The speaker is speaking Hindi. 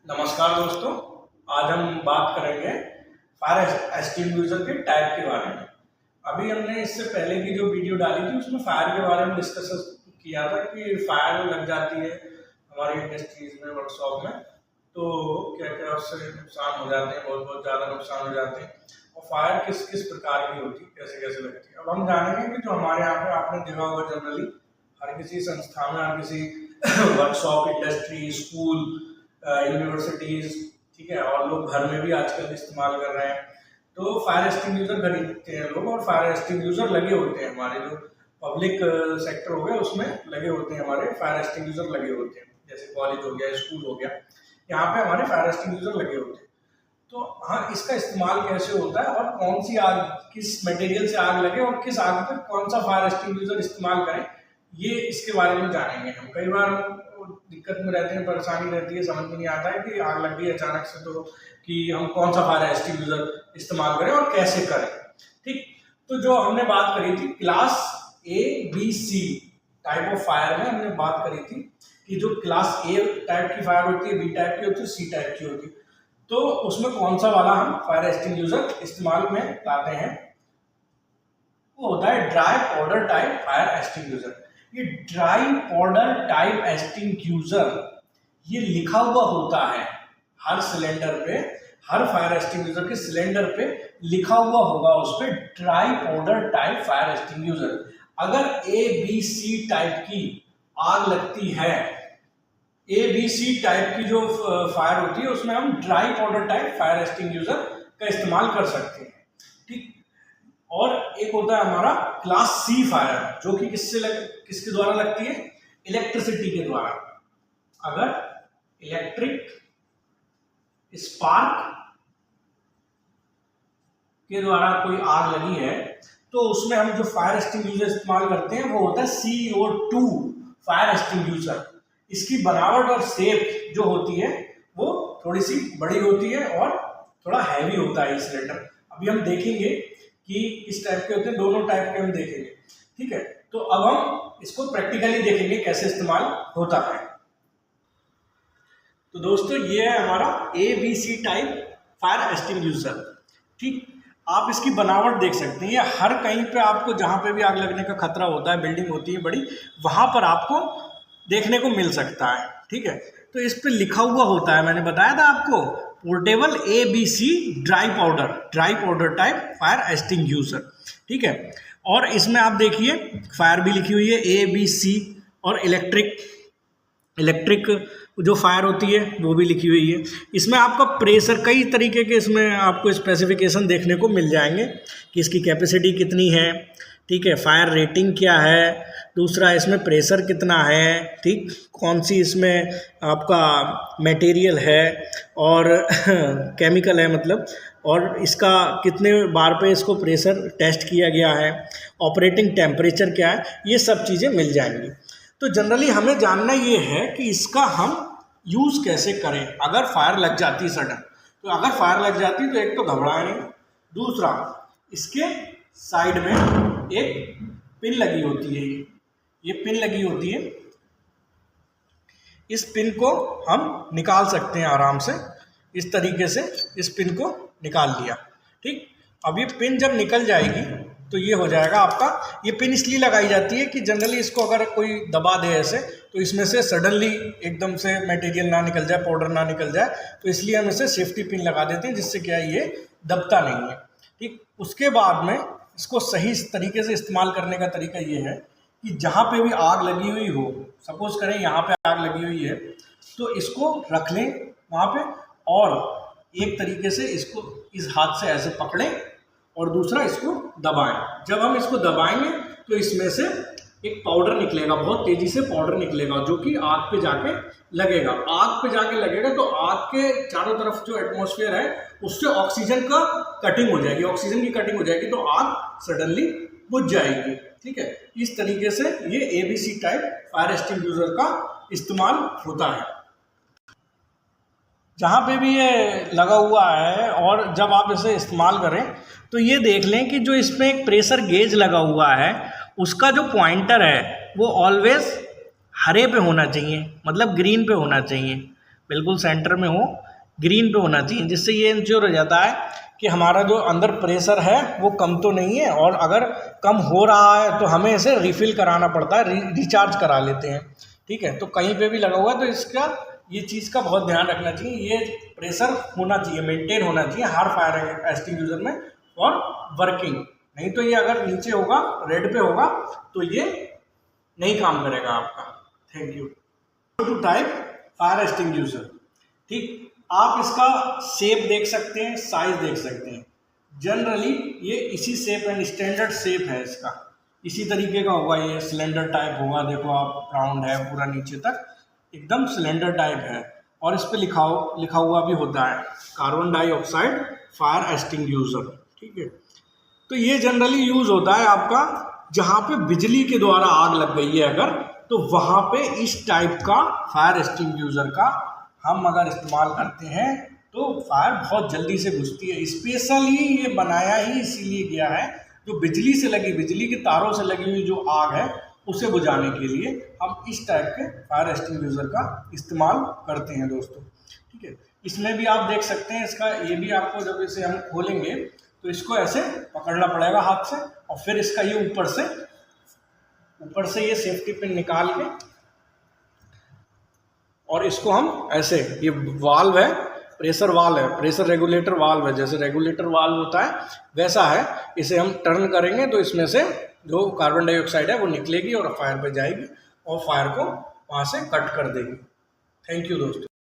नमस्कार दोस्तों, आज हम बात करेंगे फायर एक्सटिंग्विशर के टाइप के बारे में। अभी हमने इससे पहले की जो वीडियो डाली थी उसमें फायर के बारे में डिस्कस किया था कि फायर लग जाती है हमारी इंडस्ट्रीज में, वर्कशॉप में, तो क्या क्या उससे नुकसान हो जाते हैं, बहुत बहुत ज़्यादा नुकसान हो जाते हैं। और फायर किस किस प्रकार की होती है, कैसे कैसे लगती है, अब हम जानेंगे कि जो हमारे यहाँ पे आपने देखा होगा जनरली हर किसी संस्था में, हर किसी वर्कशॉप, इंडस्ट्री, स्कूल, यूनिवर्सिटीज, ठीक है, और लोग घर में भी आजकल इस्तेमाल कर रहे हैं। तो फायर एक्सटिंग्विशर खरीदते हैं लोग, और फायर एक्सटिंग्विशर लगे होते हैं हमारे जो पब्लिक सेक्टर हो गया उसमें लगे होते हैं, हमारे फायर एक्सटिंग्विशर लगे होते हैं। जैसे कॉलेज हो गया, स्कूल हो गया, यहाँ पे हमारे फायर एक्सटिंग्विशर लगे होते हैं। तो हाँ, इसका इस्तेमाल कैसे होता है और कौन सी आग, किस मटेरियल से आग लगे और किस आग पे कौन सा फायर एक्सटिंग्विशर इस्तेमाल करें, ये इसके बारे में जानेंगे हम। कई बार दिक्कत में रहते हैं, परेशानी रहती है, समझ में नहीं आता है कि आग लग गई अचानक से, तो कि हम कौन सा फायर एक्सटिंग्विशर इस्तेमाल करें और कैसे करें। ठीक, तो जो हमने बात करी थी class ABC type of fire में, हमने बात करी थी कि जो क्लास A टाइप की फायर होती है, B टाइप की होती है, C टाइप की होती है, तो उसमें कौन सा वाला हम फायर एक्सटिंग्विशर इस्तेमाल में लाते हैं, वो होता है dry powder type fire extinguisher. ये ड्राई पाउडर टाइप एक्सटिंग्विशर, ये लिखा हुआ होता है हर सिलेंडर पे, हर फायर एक्सटिंग्विशर के सिलेंडर पे लिखा हुआ होगा उस पे dry powder type fire extinguisher. अगर ABC टाइप की आग लगती है, ABC टाइप की जो फायर होती है, उसमें हम dry powder type fire extinguisher का इस्तेमाल कर सकते हैं। ठीक, और एक होता है हमारा क्लास C फायर, जो कि किसके द्वारा लगती है, इलेक्ट्रिसिटी के द्वारा। अगर इलेक्ट्रिक स्पार्क के द्वारा कोई आग लगी है, तो उसमें हम जो फायर एक्सटिंग्विशर इस्तेमाल करते हैं वो होता है CO2 फायर एक्सटिंग्विशर। इसकी बनावट और शेप जो होती है वो थोड़ी सी बड़ी होती है और थोड़ा हैवी होता है ये सिलेंडर। अभी हम देखेंगे कि इस टाइप के होते हैं, दोनों टाइप के हम देखेंगे। ठीक है, तो अब हम इसको प्रैक्टिकली देखेंगे कैसे इस्तेमाल होता है। तो दोस्तों, ये है हमारा ABC टाइप फायर एक्सटिंग्विशर। ठीक, आप इसकी बनावट देख सकते हैं, ये हर कहीं पे आपको जहाँ पे भी आग लगने का खतरा होता है, बिल्डिंग होती है बड़ी, वहाँ पर आपको देखने को मिल सकता है। ठीक है, तो इस पे लिखा हुआ होता है, मैंने बताया था आपको, portable ABC dry powder type fire extinguisher. ठीक है, और इसमें आप देखिए फायर भी लिखी हुई है ABC, और इलेक्ट्रिक जो फायर होती है वो भी लिखी हुई है। इसमें आपका प्रेशर, कई तरीके के इसमें आपको स्पेसिफिकेशन देखने को मिल जाएंगे कि इसकी कैपेसिटी कितनी है, ठीक है, फायर रेटिंग क्या है, दूसरा इसमें प्रेशर कितना है, ठीक, कौन सी इसमें आपका मटेरियल है और केमिकल है मतलब, और इसका कितने बार पे इसको प्रेशर टेस्ट किया गया है, ऑपरेटिंग टेम्परेचर क्या है, ये सब चीज़ें मिल जाएंगी। तो जनरली हमें जानना ये है कि इसका हम यूज़ कैसे करें अगर फायर लग जाती है सडन। तो अगर फायर लग जाती है तो एक तो घबराए नहीं, दूसरा इसके साइड में एक पिन लगी होती है, ये पिन लगी होती है, इस पिन को हम निकाल सकते हैं आराम से, इस तरीके से इस पिन को निकाल लिया। ठीक, अब ये पिन जब निकल जाएगी तो ये हो जाएगा आपका। ये पिन इसलिए लगाई जाती है कि जनरली इसको अगर कोई दबा दे ऐसे, तो इसमें से सडनली एकदम से मटेरियल ना निकल जाए, पाउडर ना निकल जाए, तो इसलिए हम इसे सेफ्टी पिन लगा देते हैं, जिससे क्या है, ये दबता नहीं है। ठीक, उसके बाद में इसको सही तरीके से इस्तेमाल करने का तरीका ये है कि जहाँ पे भी आग लगी हुई हो, सपोज करें यहाँ पे आग लगी हुई है, तो इसको रख लें वहाँ पे, और एक तरीके से इसको इस हाथ से ऐसे पकड़ें और दूसरा इसको दबाएं। जब हम इसको दबाएंगे तो इसमें से एक पाउडर निकलेगा, बहुत तेजी से पाउडर निकलेगा, जो कि आग पे जाके लगेगा। आग पे जाके लगेगा तो आग के चारों तरफ जो एटमॉस्फेयर है उससे ऑक्सीजन का कटिंग हो जाएगी, ऑक्सीजन की कटिंग हो जाएगी, तो आग सडनली बुझ जाएगी। ठीक है, इस तरीके से ये ABC टाइप फायर एक्सटिंग्विशर का इस्तेमाल होता है। जहाँ पे भी ये लगा हुआ है, और जब आप इसे इस्तेमाल करें तो ये देख लें कि जो इसमें एक प्रेशर गेज लगा हुआ है उसका जो पॉइंटर है वो ऑलवेज हरे पे होना चाहिए, मतलब ग्रीन पे होना चाहिए। बिल्कुल सेंटर में हो, ग्रीन पे होना चाहिए, जिससे ये इंश्योर हो जाता है कि हमारा जो अंदर प्रेशर है वो कम तो नहीं है, और अगर कम हो रहा है तो हमें इसे रिफ़िल कराना पड़ता है, रिचार्ज करा लेते हैं। ठीक है, तो कहीं पे भी लगा हुआ है तो इसका ये चीज़ का बहुत ध्यान रखना चाहिए, ये प्रेशर होना चाहिए, मेंटेन होना चाहिए हर फायर एक्सटिंग्विशर में और वर्किंग। नहीं तो ये अगर नीचे होगा, रेड पे होगा, तो ये नहीं काम करेगा आपका। Thank you. Two type fire extinguisher, ठीक, आप इसका शेप देख सकते हैं, साइज देख सकते हैं। जनरली ये इसी शेप एंड स्टैंडर्ड शेप है इसका, इसी तरीके का होगा, ये सिलेंडर टाइप होगा। देखो आप, राउंड है पूरा नीचे तक, एकदम सिलेंडर टाइप है, और इस पे लिखा हुआ भी होता है कार्बन डाइऑक्साइड फायर एक्सटिंग्विशर। ठीक है, तो ये जनरली यूज होता है आपका जहाँ पे बिजली के द्वारा आग लग गई है अगर, तो वहाँ पे इस टाइप का फायर एक्सटिंग्विशर का हम अगर इस्तेमाल करते हैं तो फायर बहुत जल्दी से बुझती है। स्पेशली ये बनाया ही इसीलिए गया है, जो बिजली से लगी, बिजली के तारों से लगी हुई जो आग है उसे बुझाने के लिए हम इस टाइप के फायर एक्सटिंग्विशर का इस्तेमाल करते हैं दोस्तों। ठीक है, इसमें भी आप देख सकते हैं, इसका ये भी आपको जब इसे हम खोलेंगे तो इसको ऐसे पकड़ना पड़ेगा हाथ से, और फिर इसका ये ऊपर से ये सेफ्टी पिन निकाल के, और इसको हम ऐसे, ये वाल्व है, प्रेशर वाल्व है, प्रेशर रेगुलेटर वाल्व है, जैसे रेगुलेटर वाल्व होता है वैसा है। इसे हम टर्न करेंगे तो इसमें से जो कार्बन डाइऑक्साइड है वो निकलेगी और फायर पे जाएगी और फायर को वहाँ से कट कर देगी। थैंक यू दोस्तों।